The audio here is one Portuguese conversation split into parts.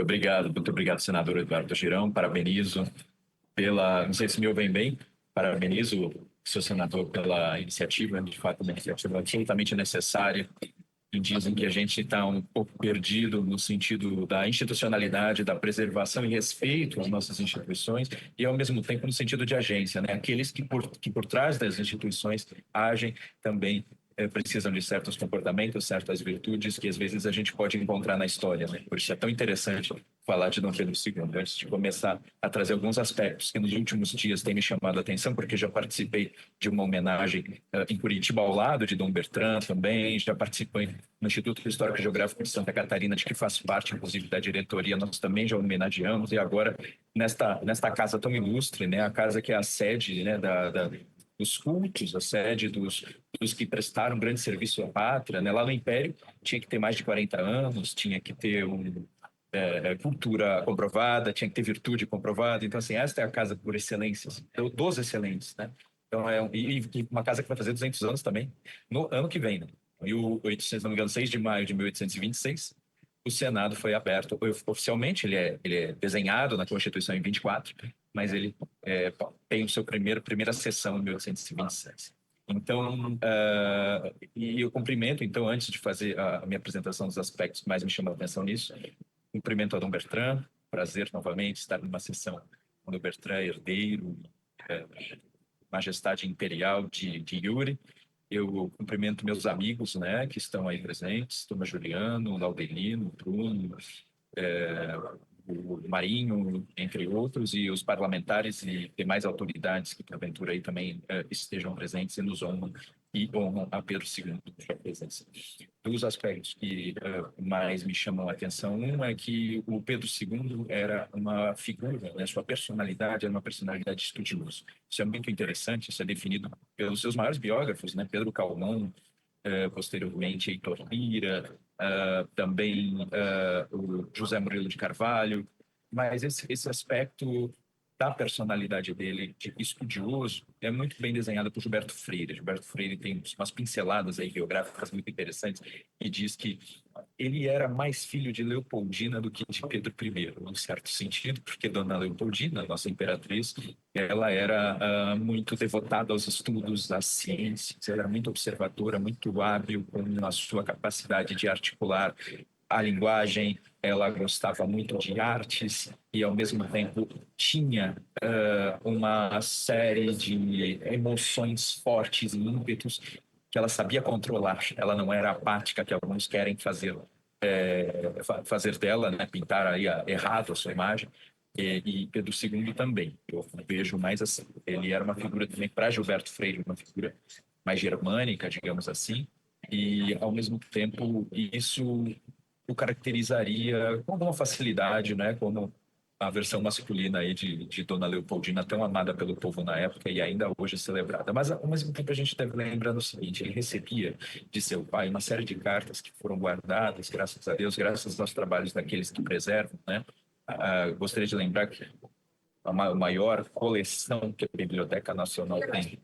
Obrigado, muito obrigado, senador Eduardo Girão. Parabenizo pela, não sei se me ouvem bem, parabenizo o seu senador pela iniciativa, de fato, uma iniciativa absolutamente necessária em dias em que a gente está um pouco perdido no sentido da institucionalidade, da preservação e respeito às nossas instituições e, ao mesmo tempo, no sentido de agência, né? Aqueles que por trás das instituições agem também precisam de certos comportamentos, certas virtudes que às vezes a gente pode encontrar na história, né? Por isso é tão interessante falar de Dom Pedro II. Antes de começar a trazer alguns aspectos que nos últimos dias têm me chamado a atenção, porque já participei de uma homenagem em Curitiba ao lado de Dom Bertrand também, já participei no Instituto Histórico e Geográfico de Santa Catarina, de que faço parte, inclusive, da diretoria, nós também já homenageamos, e agora nesta casa tão ilustre, né, a casa que é a sede, né, dos cultos, a sede dos que prestaram grande serviço à pátria, né? Lá no Império tinha que ter mais de 40 anos, tinha que ter cultura comprovada, tinha que ter virtude comprovada. Então, assim, esta é a casa por excelência, assim, dos excelentes, né? Então, e uma casa que vai fazer 200 anos também, no ano que vem, né? 1800, não me engano, 6 de maio de 1826, o Senado foi aberto. Oficialmente, ele é desenhado na Constituição em 24, mas ele tem o seu primeira sessão em 1826. Então, e eu cumprimento, então, antes de fazer a minha apresentação dos aspectos que mais me chamam a atenção nisso, cumprimento a Dom Bertrand, prazer novamente estar numa sessão com o Dom Bertrand, herdeiro, é, majestade imperial de Yuri. Eu cumprimento meus amigos, né, que estão aí presentes, Thomas Juliano, Laudelino, Bruno, é, o Marinho, entre outros, e os parlamentares e demais autoridades que, porventura, aí também estejam presentes e nos honram e honram a Pedro II por sua presença. Dos aspectos que mais me chamam a atenção, um é que o Pedro II era uma figura, né, sua personalidade era uma personalidade estudiosa. Isso é muito interessante, isso é definido pelos seus maiores biógrafos, né, Pedro Calmon, posteriormente Heitor Lira, também o José Murilo de Carvalho, mas esse aspecto da personalidade dele, de estudioso, é muito bem desenhado por Gilberto Freire. Gilberto Freire tem umas pinceladas aí biográficas muito interessantes e diz que ele era mais filho de Leopoldina do que de Pedro I, em certo sentido, porque Dona Leopoldina, nossa imperatriz, ela era muito devotada aos estudos, às ciências, ela era muito observadora, muito hábil com a sua capacidade de articular a linguagem, ela gostava muito de artes e, ao mesmo tempo, tinha uma série de emoções fortes e ímpetos que ela sabia controlar. Ela não era apática, que alguns querem fazer dela, né, pintar aí errado a sua imagem. E Pedro II também, eu vejo mais assim. Ele era uma figura também, para Gilberto Freire, uma figura mais germânica, digamos assim, e, ao mesmo tempo, isso o caracterizaria com alguma facilidade, né, como a versão masculina aí de Dona Leopoldina, tão amada pelo povo na época e ainda hoje celebrada. Mas, ao mesmo tempo, a gente deve lembrar o seguinte: ele recebia de seu pai uma série de cartas que foram guardadas, graças a Deus, graças aos trabalhos daqueles que preservam, né? Gostaria de lembrar que a maior coleção que a Biblioteca Nacional tem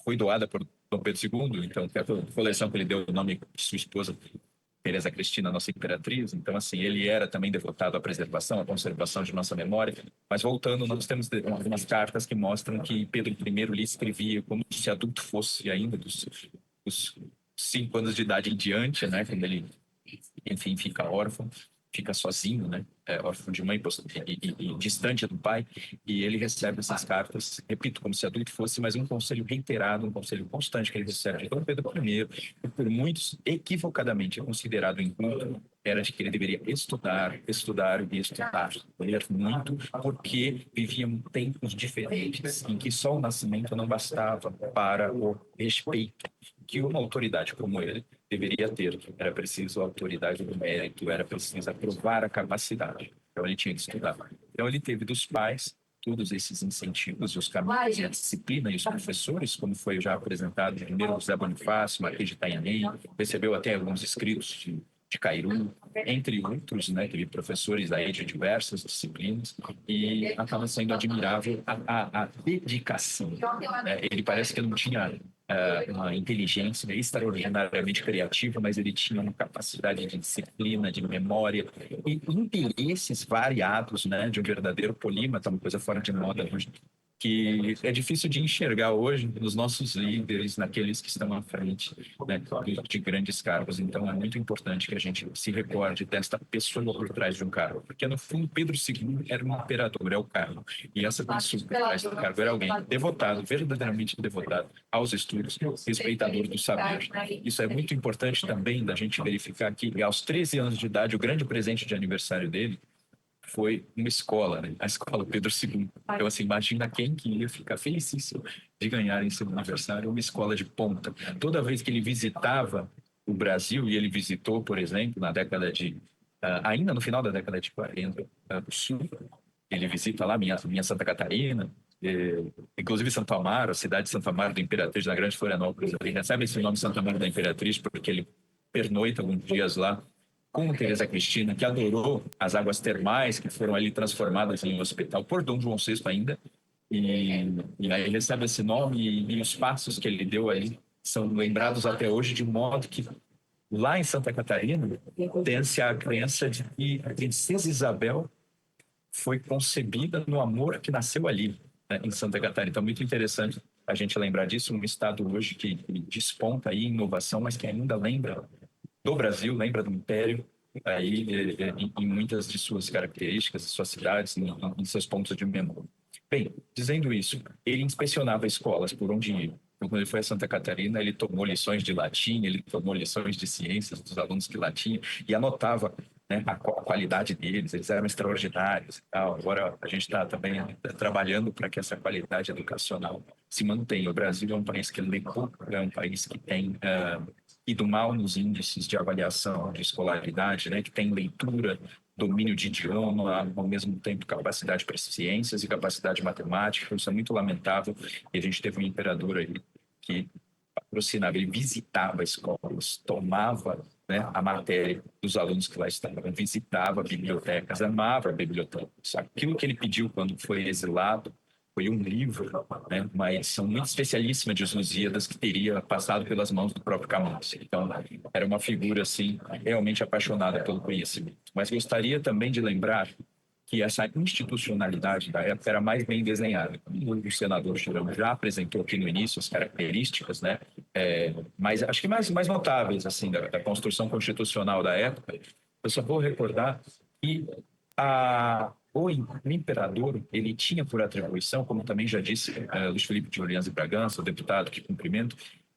foi doada por Dom Pedro II, então, que é a coleção que ele deu o nome de sua esposa, Teresa Cristina, nossa imperatriz. Então, assim, ele era também devotado à preservação, à conservação de nossa memória. Mas, voltando, nós temos algumas cartas que mostram que Pedro I lhe escrevia como se adulto fosse ainda, dos 5 anos de idade em diante, né, quando ele, enfim, fica órfão, fica sozinho, né, órfão de mãe e distante do pai, e ele recebe essas cartas, repito, como se adulto fosse, mas um conselho reiterado, um conselho constante que ele recebe de Dom Pedro I, que por muitos equivocadamente é considerado inculto, era de que ele deveria estudar, estudar e estudar, ler muito, porque viviam tempos diferentes em que só o nascimento não bastava para o respeito que uma autoridade como ele deveria ter. Era preciso a autoridade do mérito, era preciso aprovar a capacidade. Então ele tinha que estudar. Então ele teve dos pais todos esses incentivos e os caminhos e a disciplina e os professores, como foi já apresentado primeiro José Bonifácio, Marquês de Itanhaém, recebeu até alguns escritos de Cairu, entre outros, né? Teve professores aí de diversas disciplinas e acaba sendo admirável a dedicação, né? Ele parece que não tinha uma inteligência extraordinariamente criativa, mas ele tinha uma capacidade de disciplina, de memória e interesses variados, né, de um verdadeiro polímata, uma coisa fora de moda hoje, que é difícil de enxergar hoje nos nossos líderes, naqueles que estão à frente, né, de grandes cargos. Então, é muito importante que a gente se recorde desta pessoa por trás de um cargo, porque, no fundo, Pedro II era um imperador, é o cargo, e essa pessoa por trás do cargo era alguém devotado, verdadeiramente devotado aos estudos, respeitador do saber. Isso é muito importante também da gente verificar que, aos 13 anos de idade, o grande presente de aniversário dele foi uma escola, né? A escola Pedro II. Então, assim, imagina quem que ia ficar felicíssimo de ganhar em seu aniversário uma escola de ponta. Toda vez que ele visitava o Brasil, e ele visitou, por exemplo, na década de... ainda no final da década de 40, o Sul, ele visita lá minha Santa Catarina, inclusive Santo Amaro, a cidade de Santo Amaro da Imperatriz, na Grande Florianópolis. Ele recebe esse nome Santo Amaro da Imperatriz porque ele pernoita alguns dias lá com Teresa Cristina, que adorou as águas termais que foram ali transformadas em um hospital por Dom João VI ainda. E aí ele recebe esse nome e os passos que ele deu ali são lembrados até hoje, de modo que lá em Santa Catarina tem-se a crença de que a princesa Isabel foi concebida no amor que nasceu ali, né, em Santa Catarina. Então, muito interessante a gente lembrar disso, um estado hoje que desponta aí em inovação, mas que ainda lembra do Brasil, lembra do Império, aí em muitas de suas características, de suas cidades, em seus pontos de memória. Bem, dizendo isso, ele inspecionava escolas por onde ia. Então, quando ele foi a Santa Catarina, ele tomou lições de latim, ele tomou lições de ciências dos alunos que lá tinham e anotava, né, a qualidade deles, eles eram extraordinários e tal. Agora a gente está também trabalhando para que essa qualidade educacional se mantenha. O Brasil é um país que lê pouco, é um país que tem ido mal nos índices de avaliação de escolaridade, né, que tem leitura, domínio de idioma, ao mesmo tempo capacidade para ciências e capacidade matemática. Isso é muito lamentável. E a gente teve um imperador aí que patrocinava, ele visitava escolas, tomava, né, a matéria dos alunos que lá estavam, visitava bibliotecas, amava bibliotecas. Aquilo que ele pediu quando foi exilado foi um livro, né, uma edição muito especialíssima de Os Lusíadas que teria passado pelas mãos do próprio Camões. Então, era uma figura, assim, realmente apaixonada pelo conhecimento. Mas gostaria também de lembrar que essa institucionalidade da época era mais bem desenhada. O senador Chirão já apresentou aqui no início as características, né? Mas acho que mais notáveis assim da construção constitucional da época. Eu só vou recordar que o imperador ele tinha por atribuição, como também já disse Luiz Felipe de Orleans e Bragança, o deputado que cumprimento,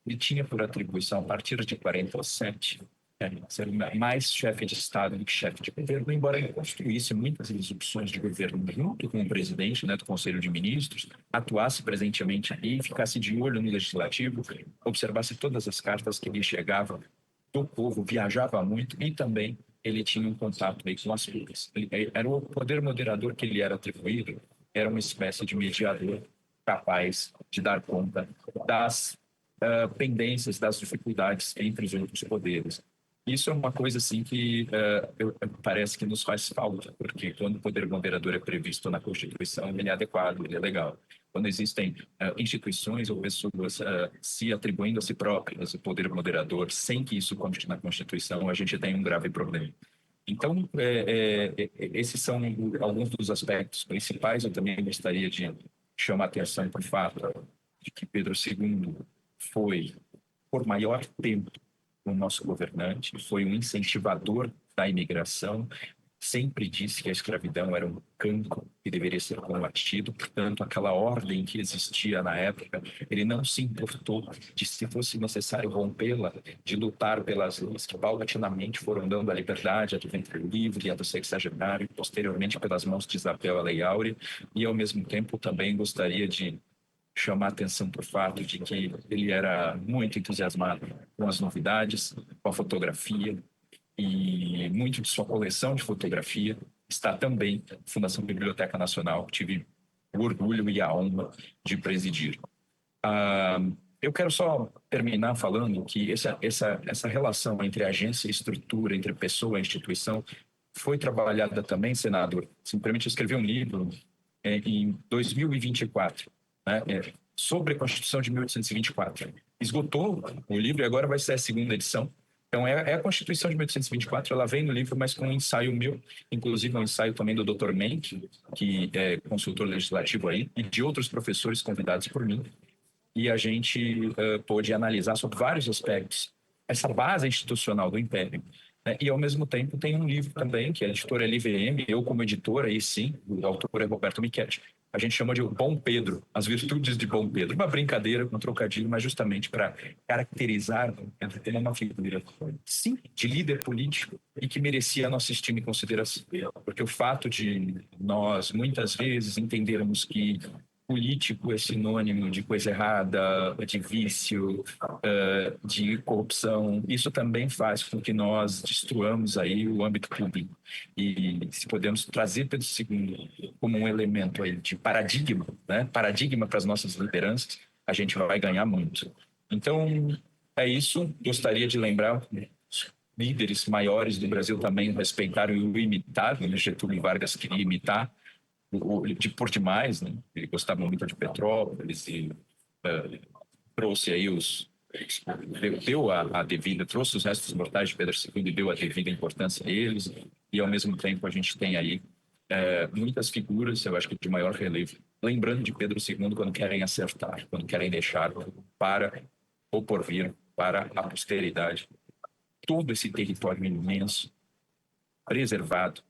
ele tinha por atribuição, a partir de 47, ser mais chefe de Estado do que chefe de governo, embora ele construísse muitas opções de governo junto com o presidente, né, do Conselho de Ministros, atuasse presentemente ali, ficasse de olho no legislativo, observasse todas as cartas que lhe chegavam do povo, viajava muito e também ele tinha um contato aí com as ruas. Era o poder moderador que ele era atribuído, era uma espécie de mediador capaz de dar conta das pendências, das dificuldades entre os outros poderes. Isso é uma coisa assim que parece que nos faz falta, porque quando o poder moderador é previsto na Constituição, ele é adequado, ele é legal. Quando existem instituições ou pessoas se atribuindo a si próprias o poder moderador, sem que isso conste na Constituição, a gente tem um grave problema. Então, esses são alguns dos aspectos principais. Eu também gostaria de chamar a atenção para o fato de que Pedro II foi, por maior tempo, o nosso governante, foi um incentivador da imigração, sempre disse que a escravidão era um cancro que deveria ser combatido, portanto, aquela ordem que existia na época, ele não se importou de, se fosse necessário rompê-la, de lutar pelas leis que paulatinamente foram dando a liberdade, a do ventre livre, a do sexagenário, e posteriormente pelas mãos de Isabel a Lei Áurea, e ao mesmo tempo também gostaria de chamar a atenção para o fato de que ele era muito entusiasmado com as novidades, com a fotografia, e muito de sua coleção de fotografia está também na Fundação Biblioteca Nacional, que tive o orgulho e a honra de presidir. Eu quero só terminar falando que essa relação entre agência e estrutura, entre pessoa e instituição, foi trabalhada também, senador. Simplesmente eu escrevi um livro em 2024, né, sobre a Constituição de 1824. esgotou o livro e agora vai ser a segunda edição. Então, é a Constituição de 1824, ela vem no livro, mas com um ensaio meu, inclusive um ensaio também do Dr. Menck, que é consultor legislativo aí, e de outros professores convidados por mim. E a gente pôde analisar sobre vários aspectos essa base institucional do Império. Né? E, ao mesmo tempo, tem um livro também, que a editora é LVM, eu como editor, aí sim, o autor é Roberto Michetti, a gente chama de Bom Pedro, as virtudes de Bom Pedro. Uma brincadeira, um trocadilho, mas justamente para caracterizar como uma figura, sim, de líder político e que merecia a nossa estima e consideração. Porque o fato de nós, muitas vezes, entendermos que político é sinônimo de coisa errada, de vício, de corrupção. Isso também faz com que nós destruamos aí o âmbito público. E se podemos trazer Pedro II como um elemento aí de paradigma, né? Paradigma para as nossas lideranças, a gente vai ganhar muito. Então, é isso. Gostaria de lembrar os líderes maiores do Brasil também respeitaram e o imitaram. Getúlio Vargas queria imitar de por demais, né? Ele gostava muito de Petrópolis e trouxe aí deu a devida, trouxe os restos mortais de Pedro II e deu a devida importância a eles, e ao mesmo tempo a gente tem aí muitas figuras, eu acho que de maior relevo, lembrando de Pedro II quando querem acertar, quando querem deixar para o porvir, para a posteridade, todo esse território imenso, preservado,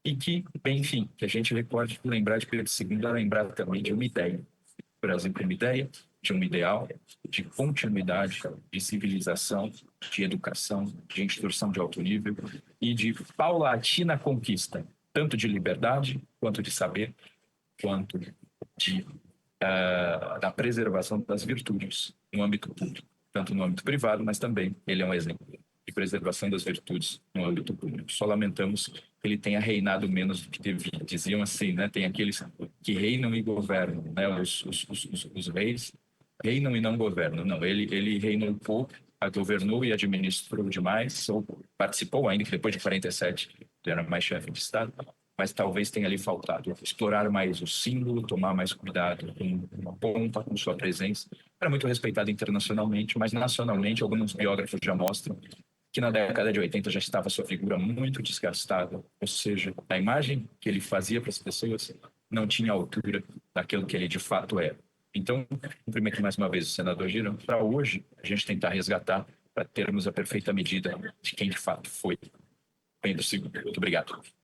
e que, bem, enfim, que a gente recorde lembrar de Pedro II, lembrar também de uma ideia. O Brasil tem uma ideia, de um ideal, de continuidade, de civilização, de educação, de instrução de alto nível e de paulatina conquista, tanto de liberdade, quanto de saber, quanto de, da preservação das virtudes no âmbito público, tanto no âmbito privado, mas também ele é um exemplo de preservação das virtudes no âmbito público. Só lamentamos que ele tenha reinado menos do que devia. Diziam assim, né? Tem aqueles que reinam e governam, né? Os reis reinam e não governam. Não, ele reinou pouco, governou e administrou demais, ou participou ainda, que depois de 47 ele era mais chefe de Estado, mas talvez tenha ali faltado explorar mais o símbolo, tomar mais cuidado com uma pompa, com sua presença. Era muito respeitado internacionalmente, mas nacionalmente alguns biógrafos já mostram que na década de 80 já estava sua figura muito desgastada, ou seja, a imagem que ele fazia para as pessoas não tinha altura daquilo que ele de fato era. Então, cumprimento mais uma vez o senador Girão, para hoje a gente tentar resgatar para termos a perfeita medida de quem de fato foi. Bem do segundo. Muito obrigado.